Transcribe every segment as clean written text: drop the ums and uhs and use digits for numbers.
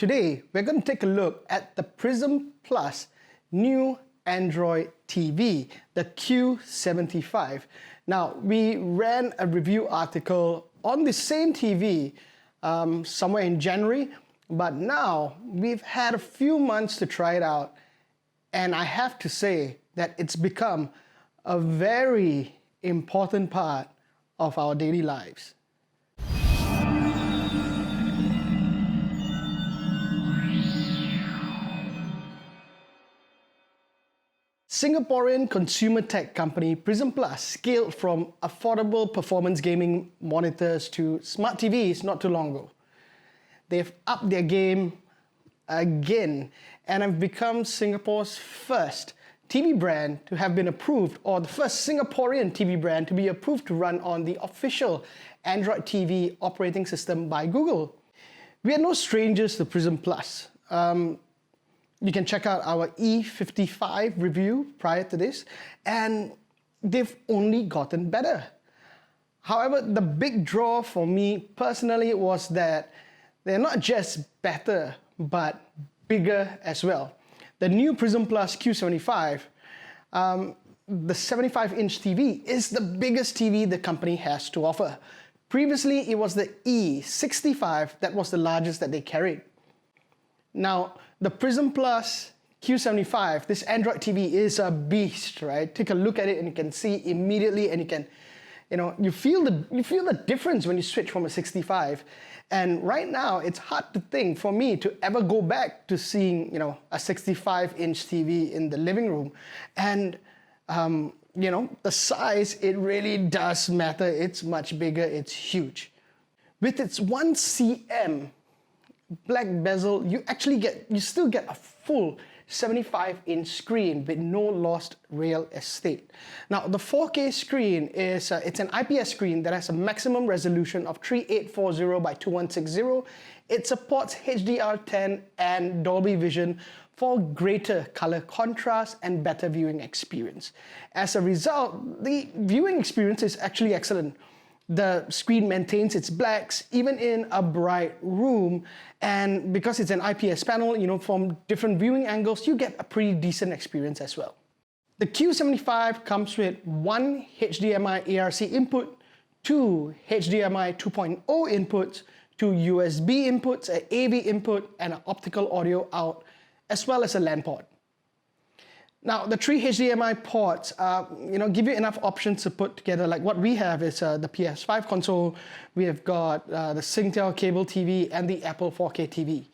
Today, we're going to take a look at the PRISM Plus new Android TV, the Q75. Now, we ran a review article on the same TV somewhere in January, but now we've had a few months to try it out, and I have to say that it's become a very important part of our daily lives. Singaporean consumer tech company PRISM Plus scaled from affordable performance gaming monitors to smart TVs not too long ago. They've upped their game again and have become Singapore's first TV brand to have been approved, or the first Singaporean TV brand to be approved to run on the official Android TV operating system by Google. We are no strangers to PRISM Plus. You can check out our E55 review prior to this, and they've only gotten better. However, the big draw for me personally was that they're not just better, but bigger as well. The new PRISM Plus Q75, the 75-inch TV, is the biggest TV the company has to offer. Previously, it was the E65 that was the largest that they carried. Now, the PRISM Plus Q75, this Android TV is a beast, right? Take a look at it and you can see immediately, and you can, you feel the difference when you switch from a 65. And right now, it's hard to think for me to ever go back to seeing, a 65-inch TV in the living room. And, the size, it really does matter. It's much bigger, it's huge. With its 1 cm black bezel, you still get a full 75-inch screen with no lost real estate. Now, the 4K screen is it's an IPS screen that has a maximum resolution of 3840 by 2160. It supports HDR10 and Dolby Vision for greater color contrast and better viewing experience. As a result, the viewing experience is actually excellent. The screen maintains its blacks even in a bright room, and because it's an IPS panel, from different viewing angles, you get a pretty decent experience as well. The Q75 comes with 1 HDMI ARC input, 2 HDMI 2.0 inputs, 2 USB inputs, an AV input, and an optical audio out, as well as a LAN port. Now, the 3 HDMI ports, give you enough options to put together. Like what we have is the PS5 console, we have got the Singtel cable TV, and the Apple 4K TV.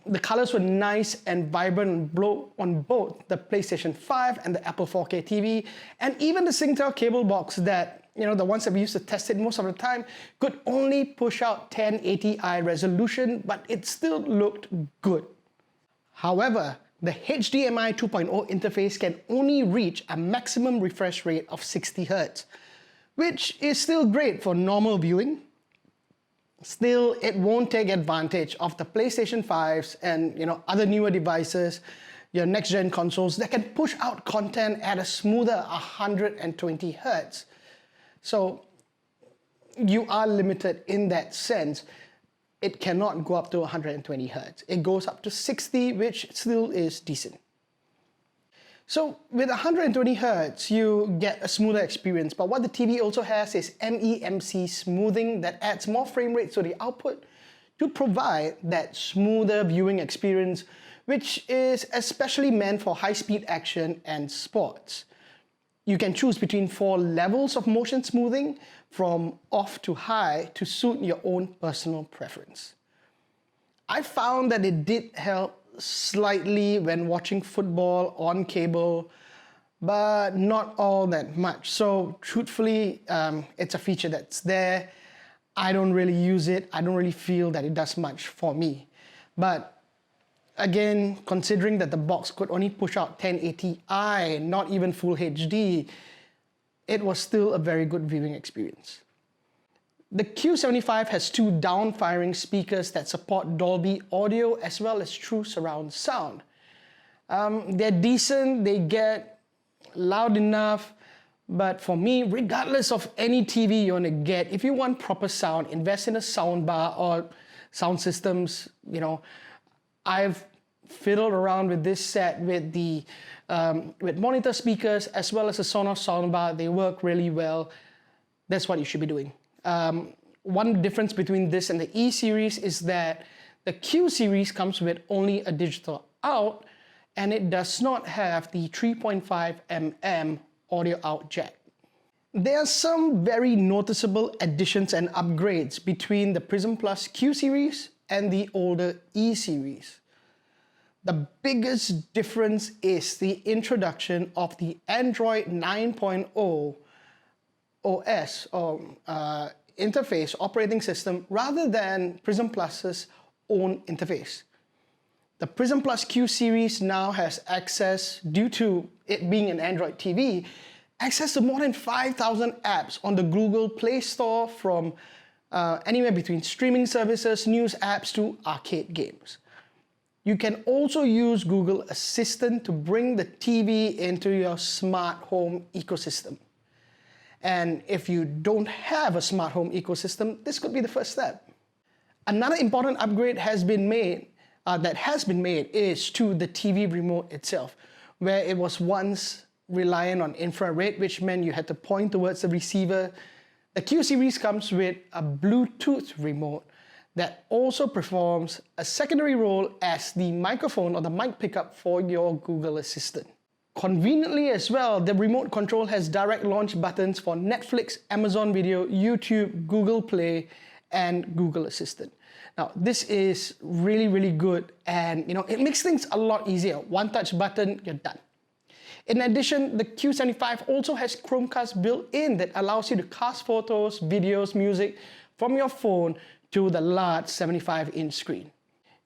The colors were nice and vibrant on both the PlayStation 5 and the Apple 4K TV, and even the Singtel cable box that, the ones that we used to test it most of the time, could only push out 1080i resolution, but it still looked good. However, the HDMI 2.0 interface can only reach a maximum refresh rate of 60 Hz, which is still great for normal viewing. Still, it won't take advantage of the PlayStation 5s and other newer devices, your next-gen consoles that can push out content at a smoother 120 Hz. So you are limited in that sense. It cannot go up to 120 Hz. It goes up to 60, which still is decent. So with 120 Hz, you get a smoother experience, but what the TV also has is MEMC smoothing that adds more frame rates to the output to provide that smoother viewing experience, which is especially meant for high-speed action and sports. You can choose between 4 levels of motion smoothing, from off to high, to suit your own personal preference. I found that it did help slightly when watching football on cable, but not all that much. So truthfully, it's a feature that's there. I don't really use it. I don't really feel that it does much for me. But again, considering that the box could only push out 1080i, not even full HD, it was still a very good viewing experience. The Q75 has 2 down-firing speakers that support Dolby audio as well as true surround sound. They're decent, they get loud enough, but for me, regardless of any TV you want to get, if you want proper sound, invest in a sound bar or sound systems. I've fiddled around with this set with the with monitor speakers as well as a Sonos soundbar. They work really well. That's what you should be doing. One difference between this and the E-series is that the Q-series comes with only a digital out, and it does not have the 3.5 mm audio out jack. There are some very noticeable additions and upgrades between the PRISM Plus Q-series and the older E-series. The biggest difference is the introduction of the Android 9.0 OS or interface operating system rather than PRISM Plus's own interface. The PRISM Plus Q-series now has access, due to it being an Android TV, access to more than 5,000 apps on the Google Play Store, from anywhere between streaming services, news apps to arcade games. You can also use Google Assistant to bring the TV into your smart home ecosystem. And if you don't have a smart home ecosystem, this could be the first step. Another important upgrade that has been made is to the TV remote itself, where it was once reliant on infrared, which meant you had to point towards the receiver. The Q-series comes with a Bluetooth remote that also performs a secondary role as the microphone or the mic pickup for your Google Assistant. Conveniently as well, the remote control has direct launch buttons for Netflix, Amazon Video, YouTube, Google Play, and Google Assistant. Now, this is really, really good, and it makes things a lot easier. One touch button, you're done. In addition, the Q75 also has Chromecast built in that allows you to cast photos, videos, music from your phone to the large 75-inch screen.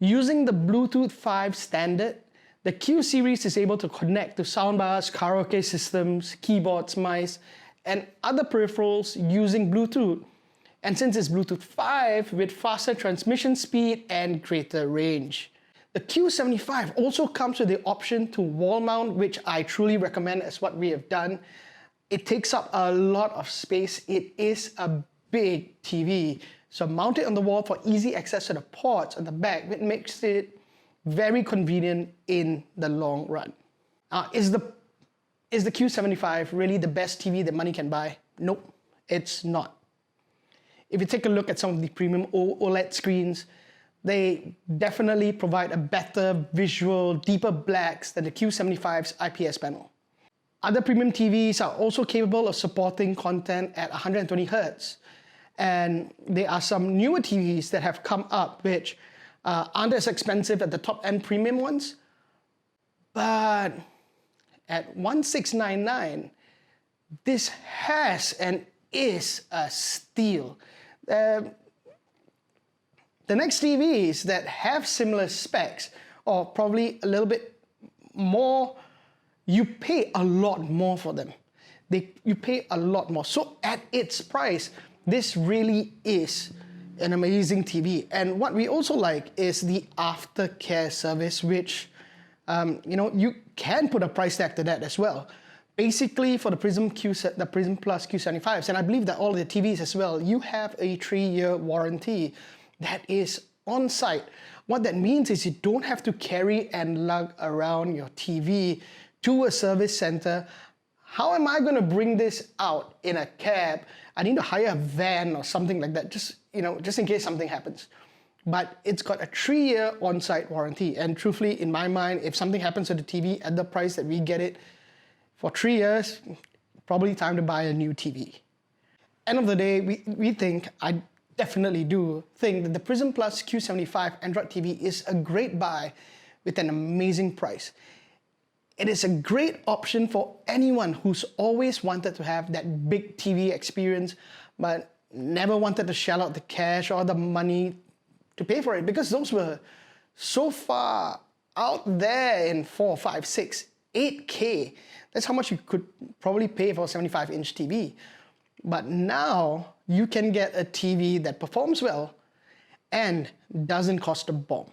Using the Bluetooth 5 standard, the Q-series is able to connect to soundbars, karaoke systems, keyboards, mice, and other peripherals using Bluetooth. And since it's Bluetooth 5 with faster transmission speed and greater range. The Q75 also comes with the option to wall mount, which I truly recommend as what we have done. It takes up a lot of space. It is a big TV. So mount it on the wall for easy access to the ports on the back, which makes it very convenient in the long run. Is the Q75 really the best TV that money can buy? Nope, it's not. If you take a look at some of the premium OLED screens, they definitely provide a better visual, deeper blacks than the Q75's IPS panel. Other premium TVs are also capable of supporting content at 120 Hz. And there are some newer TVs that have come up which aren't as expensive as the top-end premium ones, but at $1,699, this has and is a steal. The next TVs that have similar specs, or probably a little bit more, you pay a lot more for them. You pay a lot more. So at its price, this really is an amazing TV. And what we also like is the aftercare service, which you can put a price tag to that as well. Basically, for the PRISM Plus Q75s, and I believe that all the TVs as well, you have a 3-year warranty that is on site. What that means is you don't have to carry and lug around your TV to a service center. How am I going to bring this out in a cab? I need to hire a van or something like that, just in case something happens. But it's got a 3-year on-site warranty. And truthfully, in my mind, if something happens to the TV at the price that we get it, for 3 years, probably time to buy a new TV. End of the day, I definitely do think that the PRISM Plus Q75 Android TV is a great buy with an amazing price. It is a great option for anyone who's always wanted to have that big TV experience, but never wanted to shell out the cash or the money to pay for it, because those were so far out there in 4, 5, 6, 8K. That's how much you could probably pay for a 75-inch TV. But now you can get a TV that performs well and doesn't cost a bomb.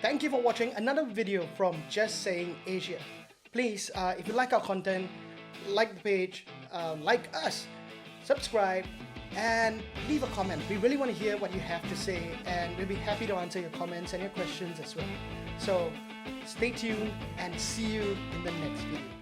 Thank you for watching another video from Just Saying Asia. Please, if you like our content, like the page, like us, subscribe, and leave a comment. We really want to hear what you have to say, and we'll be happy to answer your comments and your questions as well. So stay tuned and see you in the next video.